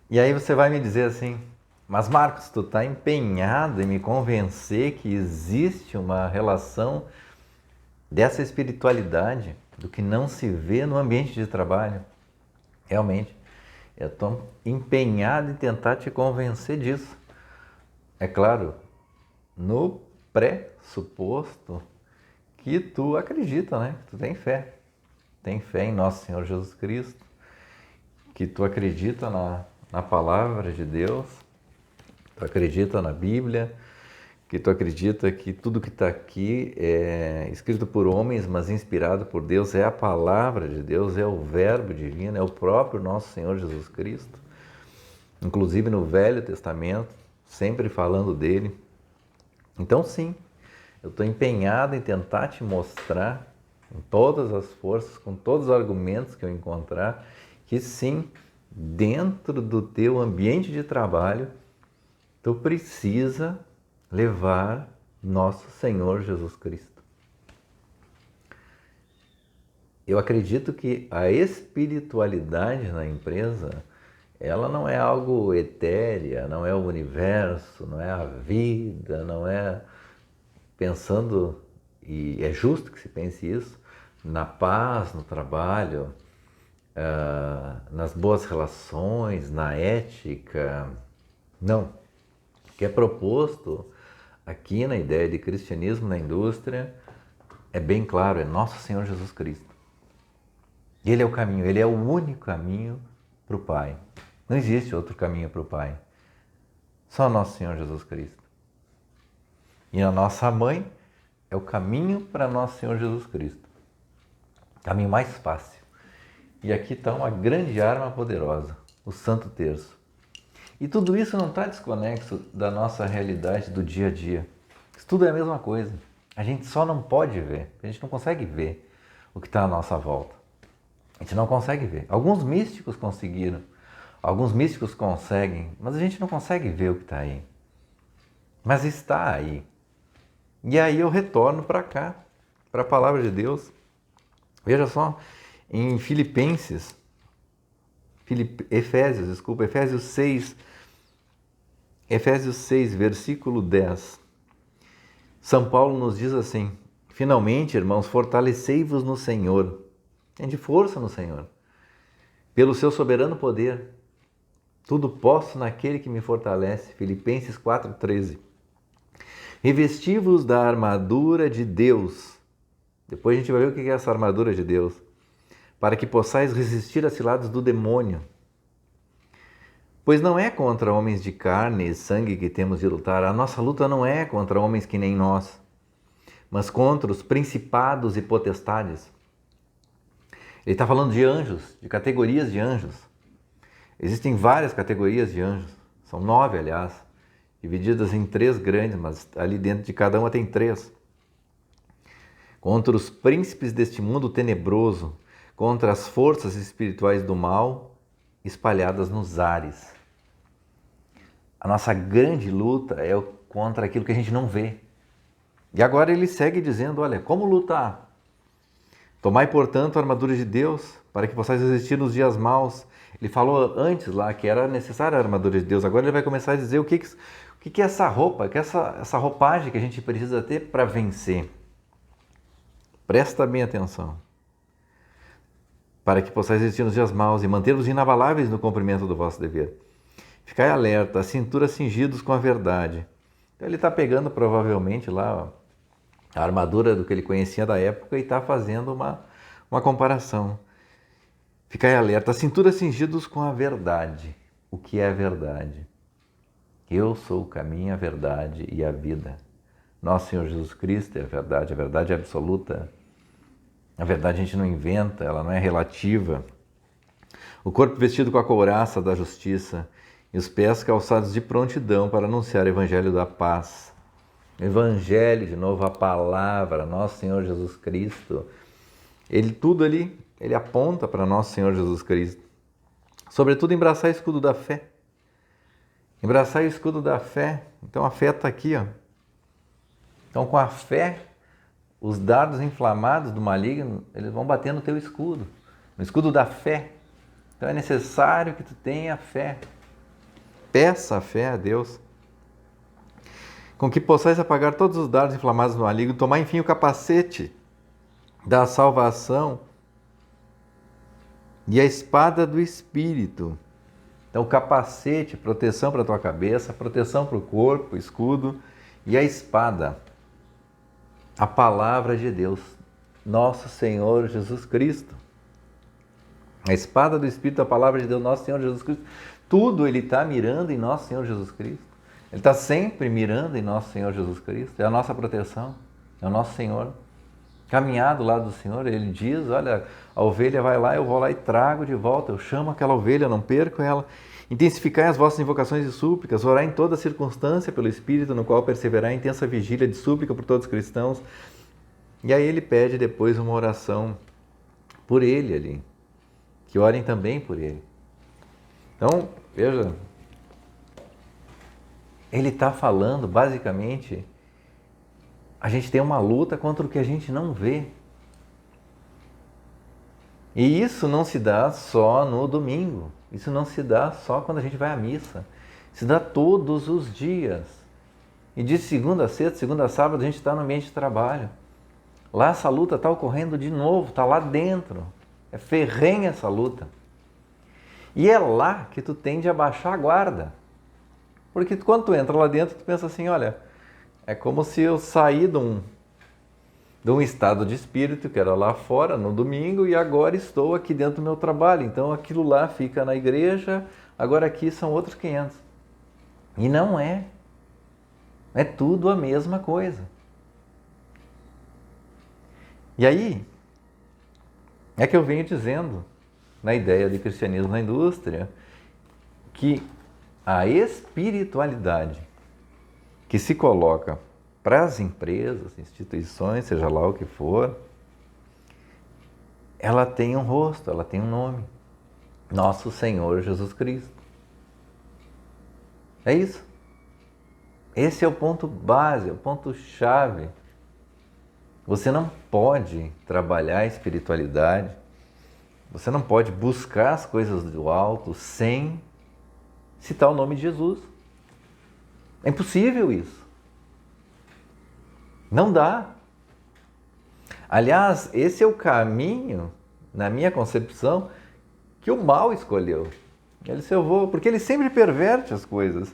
E aí você vai me dizer assim, mas Marcos, tu está empenhado em me convencer que existe uma relação dessa espiritualidade do que não se vê no ambiente de trabalho. Realmente, eu estou empenhado em tentar te convencer disso. É claro, no pressuposto que tu acredita, né? Que tu tem fé. Tem fé em nosso Senhor Jesus Cristo, que tu acredita na palavra de Deus, tu acredita na Bíblia, que tu acredita que tudo que está aqui é escrito por homens, mas inspirado por Deus, é a palavra de Deus, é o verbo divino, é o próprio nosso Senhor Jesus Cristo. Inclusive no Velho Testamento, sempre falando dele. Então sim, eu estou empenhado em tentar te mostrar, com todas as forças, com todos os argumentos que eu encontrar, que sim, dentro do teu ambiente de trabalho, tu precisa levar nosso Senhor Jesus Cristo. Eu acredito que a espiritualidade na empresa, ela não é algo etérea, não é o universo, não é a vida, não é pensando, e é justo que se pense isso, na paz no trabalho, nas boas relações, na ética. Não. O que é proposto aqui na ideia de cristianismo na indústria é bem claro, é nosso Senhor Jesus Cristo. Ele é o caminho, ele é o único caminho para o Pai. Não existe outro caminho para o Pai. Só nosso Senhor Jesus Cristo. E a nossa mãe é o caminho para nosso Senhor Jesus Cristo. Caminho mais fácil. E aqui está uma grande arma poderosa, o Santo Terço. E tudo isso não está desconexo da nossa realidade do dia a dia. Isso tudo é a mesma coisa. A gente só não pode ver, a gente não consegue ver o que está à nossa volta. A gente não consegue ver. Alguns místicos conseguiram, alguns místicos conseguem, mas a gente não consegue ver o que está aí. Mas está aí. E aí eu retorno para cá, para a palavra de Deus. Veja só, em Efésios 6, versículo 10. São Paulo nos diz assim: finalmente, irmãos, fortalecei-vos no Senhor. Tem de força no Senhor. Pelo seu soberano poder. Tudo posso naquele que me fortalece. Filipenses 4,13. Revesti-vos da armadura de Deus. Depois a gente vai ver o que é essa armadura de Deus. Para que possais resistir às ciladas do demônio. Pois não é contra homens de carne e sangue que temos de lutar. A nossa luta não é contra homens que nem nós, mas contra os principados e potestades. Ele está falando de anjos, de categorias de anjos. Existem várias categorias de anjos, são 9, aliás, divididas em 3 grandes, mas ali dentro de cada uma tem 3. Contra os príncipes deste mundo tenebroso, contra as forças espirituais do mal espalhadas nos ares. A nossa grande luta é contra aquilo que a gente não vê. E agora ele segue dizendo, olha, como lutar? Tomai, portanto, a armadura de Deus, para que possais resistir nos dias maus. Ele falou antes lá que era necessária a armadura de Deus. Agora ele vai começar a dizer o que é essa roupa, que é essa roupagem que a gente precisa ter para vencer. Presta bem atenção. Para que possais resistir nos dias maus e manter-vos inabaláveis no cumprimento do vosso dever. Ficai alerta, a cintura cingidos com a verdade. Então ele está pegando provavelmente lá a armadura do que ele conhecia da época e está fazendo uma comparação. Ficai alerta, a cintura cingidos com a verdade. O que é a verdade? Eu sou o caminho, a verdade e a vida. Nosso Senhor Jesus Cristo é a verdade é absoluta. A verdade a gente não inventa, ela não é relativa. O corpo vestido com a couraça da justiça e os pés calçados de prontidão para anunciar o evangelho da paz. Evangelho, de novo, a palavra, nosso Senhor Jesus Cristo. Ele aponta para nosso Senhor Jesus Cristo. Sobretudo, embraçar o escudo da fé. Embraçar o escudo da fé. Então, a fé está aqui, ó. Então, com a fé, os dardos inflamados do maligno, eles vão bater no teu escudo. No escudo da fé. Então, é necessário que tu tenha fé. peça a fé a Deus, com que possais apagar todos os dardos inflamados no maligno, tomar enfim o capacete da salvação e a espada do Espírito. Então, o capacete, proteção para a tua cabeça, proteção para o corpo, escudo, e a espada, a palavra de Deus, nosso Senhor Jesus Cristo. A espada do Espírito, a palavra de Deus, nosso Senhor Jesus Cristo. Tudo Ele está mirando em nosso Senhor Jesus Cristo. Ele está sempre mirando em nosso Senhor Jesus Cristo. É a nossa proteção, é o nosso Senhor. Caminhar do lado do Senhor, Ele diz, olha, a ovelha vai lá, eu vou lá e trago de volta, eu chamo aquela ovelha, não perco ela. Intensificai as vossas invocações e súplicas, orai em toda circunstância pelo Espírito, no qual perseverai em intensa vigília de súplica por todos os cristãos. E aí ele pede depois uma oração por ele ali, que orem também por ele. Então, veja, ele está falando, basicamente, a gente tem uma luta contra o que a gente não vê. E isso não se dá só no domingo, isso não se dá só quando a gente vai à missa, se dá todos os dias. E de segunda a sexta, segunda a sábado, a gente está no ambiente de trabalho. Lá essa luta está ocorrendo de novo, está lá dentro. É ferrenha essa luta. E é lá que tu tende a baixar a guarda. Porque quando tu entra lá dentro, tu pensa assim, olha, é como se eu saí de um estado de espírito que era lá fora no domingo e agora estou aqui dentro do meu trabalho. Então aquilo lá fica na igreja, agora aqui são outros 500. E não é. É tudo a mesma coisa. E aí, é que eu venho dizendo, na ideia de cristianismo na indústria, que a espiritualidade que se coloca para as empresas, instituições, seja lá o que for, ela tem um rosto, ela tem um nome. Nosso Senhor Jesus Cristo. É isso. Esse é o ponto base, é o ponto chave. Você não pode trabalhar a espiritualidade, você não pode buscar as coisas do alto sem citar o nome de Jesus. É impossível isso. Não dá. Aliás, esse é o caminho, na minha concepção, que o mal escolheu. Ele disse, eu vou, porque ele sempre perverte as coisas.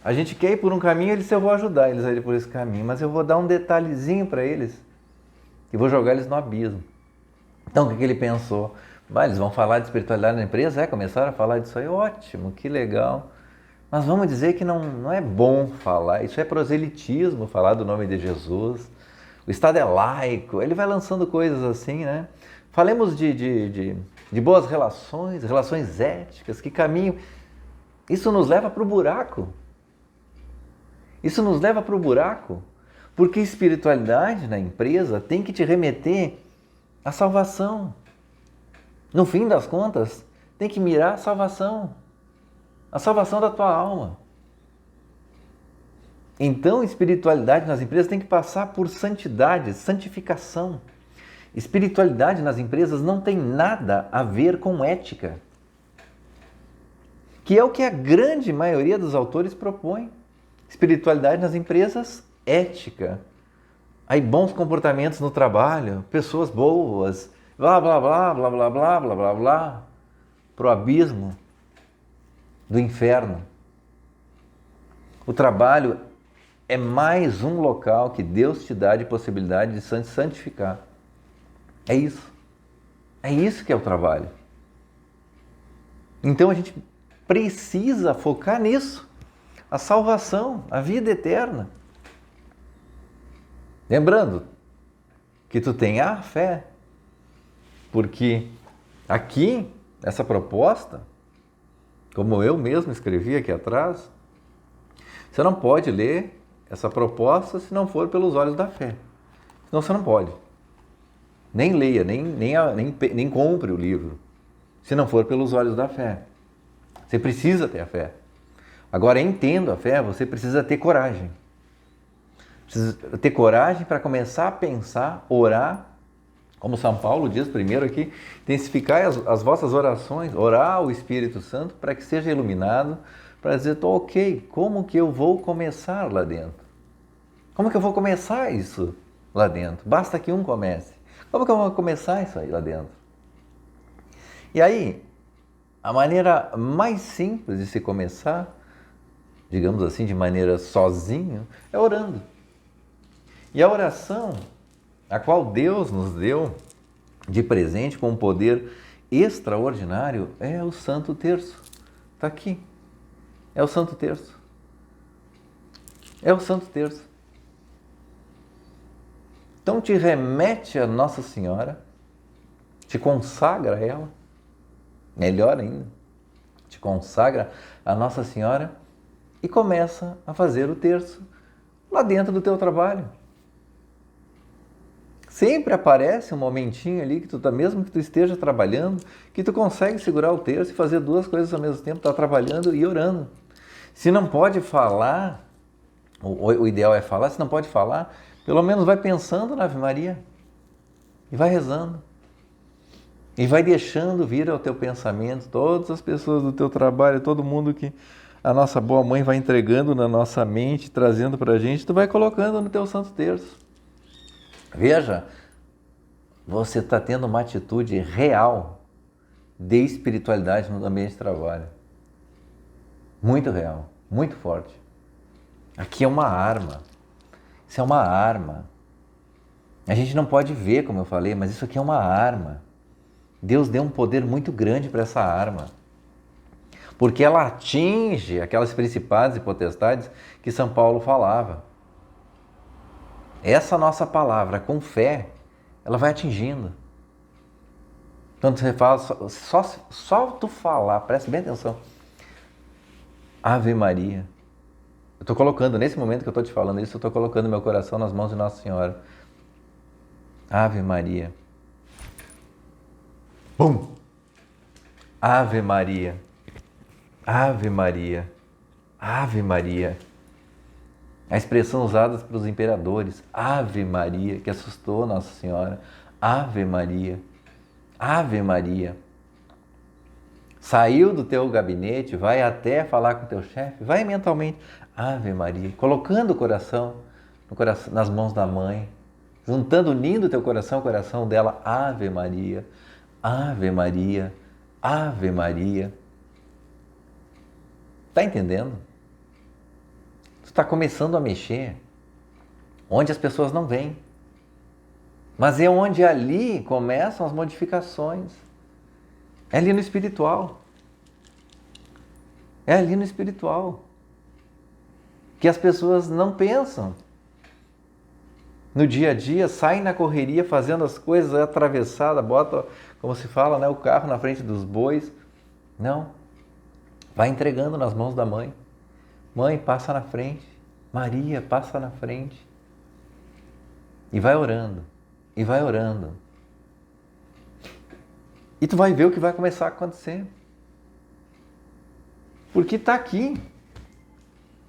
A gente quer ir por um caminho, ele disse, eu vou ajudar eles a ir por esse caminho, mas eu vou dar um detalhezinho para eles e vou jogar eles no abismo. Então, o que ele pensou? Eles vão falar de espiritualidade na empresa? Começaram a falar disso aí, ótimo, que legal. Mas vamos dizer que não é bom falar, isso é proselitismo, falar do nome de Jesus. O Estado é laico, ele vai lançando coisas assim, né? Falemos de boas relações, relações éticas, que caminho. Isso nos leva para o buraco. Isso nos leva para o buraco, porque espiritualidade na empresa tem que te remeter à salvação. No fim das contas, tem que mirar a salvação da tua alma. Então, espiritualidade nas empresas tem que passar por santidade, santificação. Espiritualidade nas empresas não tem nada a ver com ética, que é o que a grande maioria dos autores propõe. Espiritualidade nas empresas, ética. Aí bons comportamentos no trabalho, pessoas boas, blá, blá, blá, blá, blá, blá, blá, blá, blá, pro abismo do inferno. O trabalho é mais um local que Deus te dá de possibilidade de santificar. É isso. É isso que é o trabalho. Então a gente precisa focar nisso. A salvação, a vida eterna. Lembrando que tu tem a fé. Porque aqui, essa proposta, como eu mesmo escrevi aqui atrás, você não pode ler essa proposta se não for pelos olhos da fé. Senão você não pode. Nem leia, nem compre o livro, se não for pelos olhos da fé. Você precisa ter a fé. Agora, entendo a fé, você precisa ter coragem. Precisa ter coragem para começar a pensar, orar, como São Paulo diz primeiro aqui, intensificar as vossas orações, orar ao Espírito Santo para que seja iluminado, para dizer, tô ok, como que eu vou começar lá dentro? Como que eu vou começar isso lá dentro? Basta que um comece. Como que eu vou começar isso aí lá dentro? E aí, a maneira mais simples de se começar, digamos assim, de maneira sozinho, é orando. E a oração, a qual Deus nos deu de presente com um poder extraordinário, é o Santo Terço. Está aqui. É o Santo Terço. É o Santo Terço. Então te remete a Nossa Senhora, te consagra a ela, melhor ainda, te consagra a Nossa Senhora e começa a fazer o terço lá dentro do teu trabalho. Sempre aparece um momentinho ali que tu tá, mesmo que tu esteja trabalhando, que tu consegue segurar o terço e fazer duas coisas ao mesmo tempo, tá trabalhando e orando. Se não pode falar, o ideal é falar, se não pode falar, pelo menos vai pensando na Ave Maria e vai rezando. E vai deixando vir ao teu pensamento todas as pessoas do teu trabalho, todo mundo que a nossa boa mãe vai entregando na nossa mente, trazendo para a gente, tu vai colocando no teu Santo Terço. Veja, você está tendo uma atitude real de espiritualidade no ambiente de trabalho. Muito real, muito forte. Aqui é uma arma. Isso é uma arma. A gente não pode ver, como eu falei, mas isso aqui é uma arma. Deus deu um poder muito grande para essa arma. Porque ela atinge aquelas principados e potestades que São Paulo falava. Essa nossa palavra, com fé, ela vai atingindo. Quando você fala, só tu falar, preste bem atenção. Ave Maria. Eu estou colocando, nesse momento que eu estou te falando isso, eu estou colocando meu coração nas mãos de Nossa Senhora. Ave Maria. Bum! Ave Maria. Ave Maria. Ave Maria. A expressão usada pelos imperadores. Ave Maria, que assustou Nossa Senhora. Ave Maria. Ave Maria. Saiu do teu gabinete, vai até falar com o teu chefe, vai mentalmente. Ave Maria. Colocando o coração, nas mãos da mãe. Juntando, unindo o teu coração ao coração dela. Ave Maria. Ave Maria. Ave Maria. Está entendendo? Tu está começando a mexer onde as pessoas não veem. Mas é onde ali começam as modificações. É ali no espiritual. É ali no espiritual. Que as pessoas não pensam. No dia a dia, saem na correria fazendo as coisas atravessadas, bota, como se fala, né, o carro na frente dos bois. Não. Vai entregando nas mãos da mãe. Mãe, passa na frente. Maria, passa na frente. E vai orando. E vai orando. E tu vai ver o que vai começar a acontecer. Porque está aqui.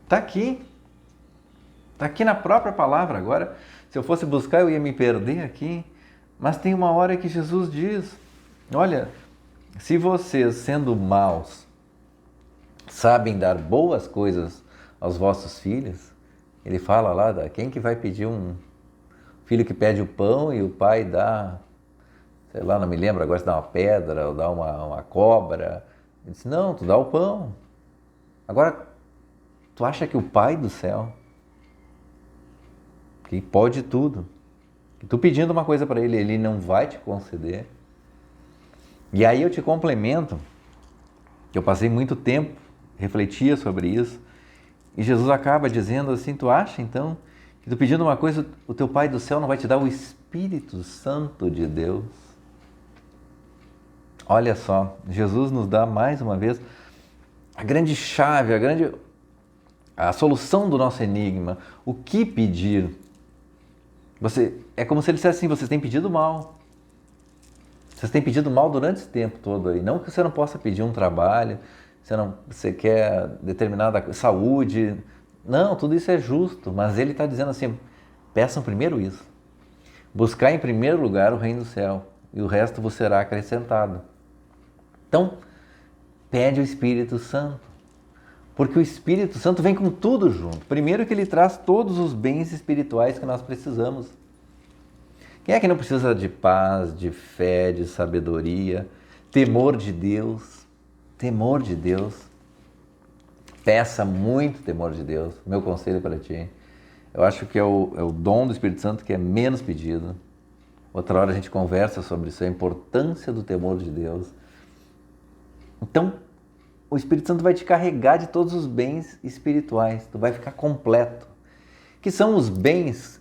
Está aqui. Está aqui na própria palavra. Agora, se eu fosse buscar, eu ia me perder aqui. Mas tem uma hora que Jesus diz, olha, se vocês, sendo maus, sabem dar boas coisas aos vossos filhos, ele fala lá, quem que vai pedir um filho que pede o pão e o pai dá, sei lá, não me lembro agora se dá uma pedra ou dá uma cobra. Ele disse, não, tu dá o pão. Agora, tu acha que o Pai do céu, que pode tudo, que tu pedindo uma coisa para ele, ele não vai te conceder? E aí eu te complemento, que eu passei muito tempo, refletia sobre isso, e Jesus acaba dizendo assim, tu acha então que tu pedindo uma coisa, o teu Pai do céu não vai te dar o Espírito Santo de Deus? Olha só, Jesus nos dá mais uma vez a grande chave, a solução do nosso enigma. O que pedir? É como se ele dissesse assim, vocês têm pedido mal. Vocês têm pedido mal durante esse tempo todo aí. Não que você não possa pedir um trabalho, você quer determinada saúde. Não, tudo isso é justo, mas ele está dizendo assim, peçam primeiro isso. Buscar em primeiro lugar o reino do céu e o resto vos será acrescentado. Então, pede o Espírito Santo. Porque o Espírito Santo vem com tudo junto. Primeiro que ele traz todos os bens espirituais que nós precisamos. Quem é que não precisa de paz, de fé, de sabedoria, temor de Deus? Temor de Deus. Peça muito temor de Deus. Meu conselho para ti. Eu acho que é o dom do Espírito Santo que é menos pedido. Outra hora a gente conversa sobre isso, a importância do temor de Deus. Então, o Espírito Santo vai te carregar de todos os bens espirituais. Tu vai ficar completo. Que são os bens,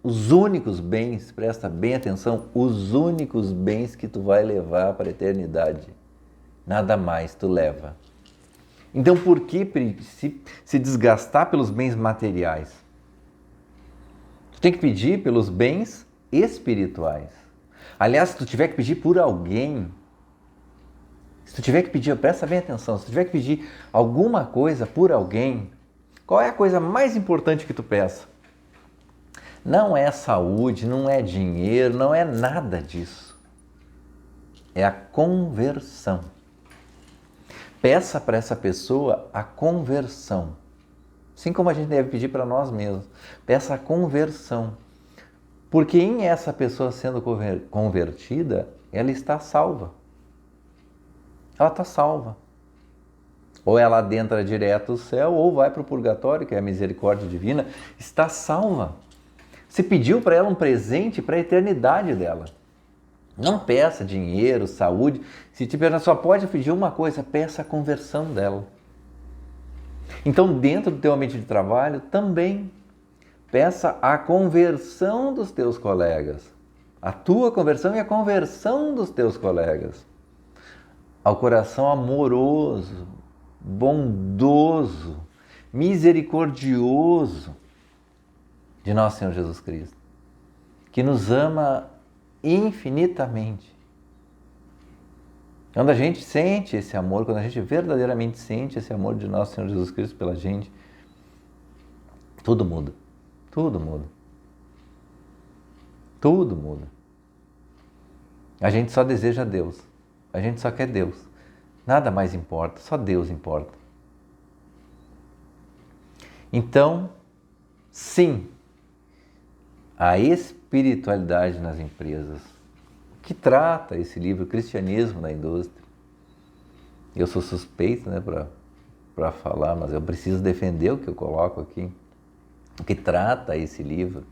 os únicos bens, presta bem atenção, os únicos bens que tu vai levar para a eternidade. Nada mais tu leva. Então, por que se desgastar pelos bens materiais? Tu tem que pedir pelos bens espirituais. Aliás, se tu tiver que pedir por alguém, se tu tiver que pedir, presta bem atenção, se tu tiver que pedir alguma coisa por alguém, qual é a coisa mais importante que tu peça? Não é saúde, não é dinheiro, não é nada disso. É a conversão. Peça para essa pessoa a conversão. Assim como a gente deve pedir para nós mesmos. Peça a conversão. Porque em essa pessoa sendo convertida, ela está salva. Ela está salva. Ou ela adentra direto ao céu, ou vai para o purgatório, que é a misericórdia divina, está salva. Você pediu para ela um presente para a eternidade dela. Não peça dinheiro, saúde. Se tiver, só pode pedir uma coisa, peça a conversão dela. Então, dentro do teu ambiente de trabalho, também peça a conversão dos teus colegas. A tua conversão e a conversão dos teus colegas. Ao coração amoroso, bondoso, misericordioso de nosso Senhor Jesus Cristo, que nos ama infinitamente. Quando a gente sente esse amor, quando a gente verdadeiramente sente esse amor de nosso Senhor Jesus Cristo pela gente, tudo muda. Tudo muda. Tudo muda. A gente só deseja Deus. A gente só quer Deus. Nada mais importa, só Deus importa. Então, sim, a espiritualidade nas empresas, que trata esse livro, Cristianismo na Indústria. Eu sou suspeito, né, para falar, mas eu preciso defender o que eu coloco aqui. O que trata esse livro,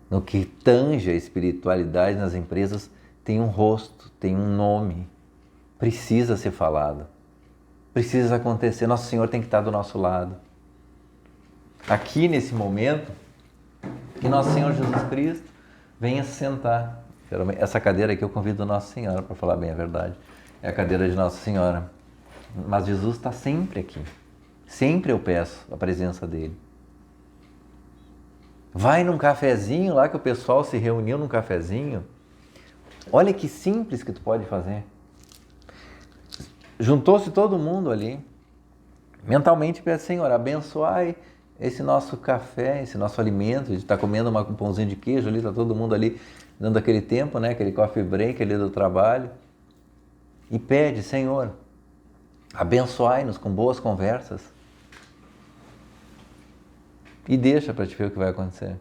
no que tange a espiritualidade nas empresas, tem um rosto, tem um nome, precisa ser falado, precisa acontecer. Nosso Senhor tem que estar do nosso lado. Aqui nesse momento, que Nosso Senhor Jesus Cristo venha se sentar. Essa cadeira aqui eu convido Nossa Senhora, para falar bem a verdade. É a cadeira de Nossa Senhora. Mas Jesus está sempre aqui. Sempre eu peço a presença dele. Vai num cafezinho lá que o pessoal se reuniu num cafezinho. Olha que simples que tu pode fazer. Juntou-se todo mundo ali. Mentalmente peça, Senhor, abençoai esse nosso café, esse nosso alimento. A gente está comendo um pãozinho de queijo ali, está todo mundo ali dando aquele tempo, né? Aquele coffee break ali do trabalho. E pede, Senhor, abençoai-nos com boas conversas. E deixa para te ver o que vai acontecer.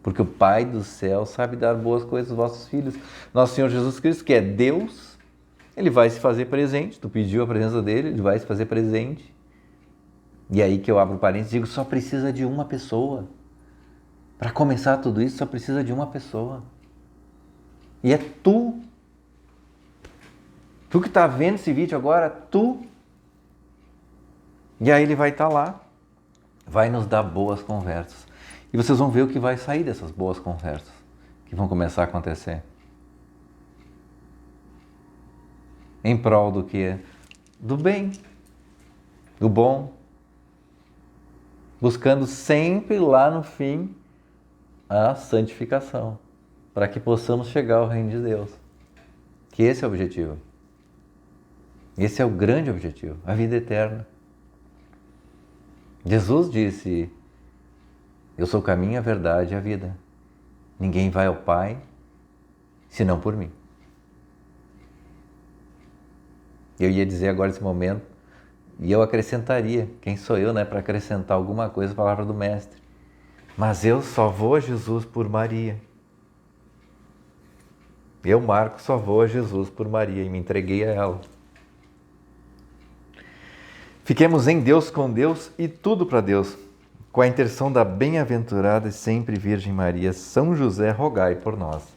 Porque o Pai do céu sabe dar boas coisas aos vossos filhos. Nosso Senhor Jesus Cristo, que é Deus, Ele vai se fazer presente. Tu pediu a presença dEle, Ele vai se fazer presente. E aí que eu abro parênteses e digo, só precisa de uma pessoa. Para começar tudo isso, só precisa de uma pessoa. E é tu. Tu que está vendo esse vídeo agora, tu. E aí Ele vai estar lá, vai nos dar boas conversas. E vocês vão ver o que vai sair dessas boas conversas, que vão começar a acontecer. Em prol do quê? Do bem, do bom. Buscando sempre lá no fim a santificação, para que possamos chegar ao reino de Deus. Que esse é o objetivo. Esse é o grande objetivo, a vida eterna. Jesus disse, eu sou o caminho, a verdade e a vida. Ninguém vai ao Pai, senão por mim. Eu ia dizer agora nesse momento, e eu acrescentaria, quem sou eu, né, para acrescentar alguma coisa à palavra do Mestre? Mas eu só vou a Jesus por Maria. Eu, Marco, só vou a Jesus por Maria e me entreguei a ela. Fiquemos em Deus, com Deus e tudo para Deus. Com a intercessão da bem-aventurada e sempre Virgem Maria, São José, rogai por nós.